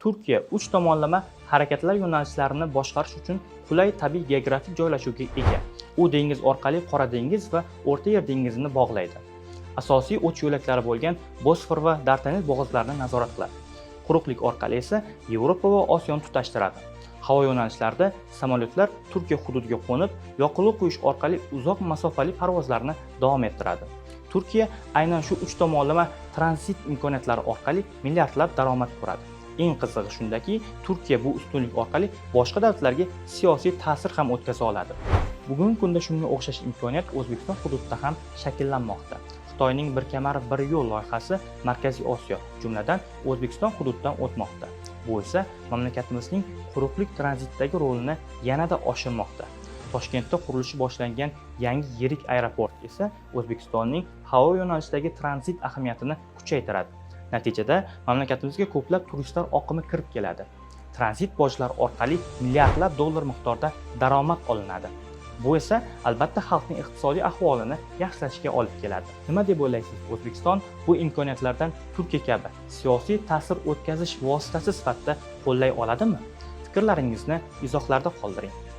Turkiya uch tomonlama harakatlar yo'nalishlarini boshqarish uchun qulay tabiiy geografik joylashuvga ega. U dengiz orqali Qora dengiz va O'rta Yer dengizini bog'laydi. Asosiy o'ch yo'laklari bo'lgan Bosfor va Dardanel bo'g'ozlarini nazorat qiladi. Quruqlik orqali esa Yevropa va Osiyoni tutashtiradi. Havo yo'nalishlarida samolyotlar Turkiya hududiga qo'nib, yoqilg'i quyish orqali uzoq masofali parvozlarni davom ettiradi. Turkiya aynan shu uch tomonlama tranzit imkoniyatlari orqali milliardlab daromad ko'radi. Eng qizig'i shundaki, Turkiya bu ustunlik orqali boshqa davlatlarga siyosiy ta'sir ham o'tkaza oladi. Bugungi kunda shunga o'xshash imkoniyat O'zbekiston hududida ham shakllanmoqda. Xitoyning bir kamar bir yo'l loyihasi Markaziy Osiyo, jumladan O'zbekiston hududidan o'tmoqda. Bu esa mamlakatimizning quruqlik tranzitidagi rolini yanada oshirmoqda. Toshkentda qurilishi boshlangan yangi yirik aeroport esa O'zbekistonning havo yo'nalishidagi tranzit ahamiyatini kuchaytiradi. Natijada mamlakatimizga ko'plab turistlar oqimi kirib keladi. Tranzit bojlar orqali milliardlab dollar miqdorida daromad olinadi. Bu esa albatta xalqning iqtisodiy ahvolini yaxshilashga olib keladi. Nima deb o'ylaysiz? O'zbekiston bu imkoniyatlardan Turkiya kabi siyosiy ta'sir o'tkazish vositasi sifatida qo'llay oladimi? Fikrlaringizni izohlarda qoldiring.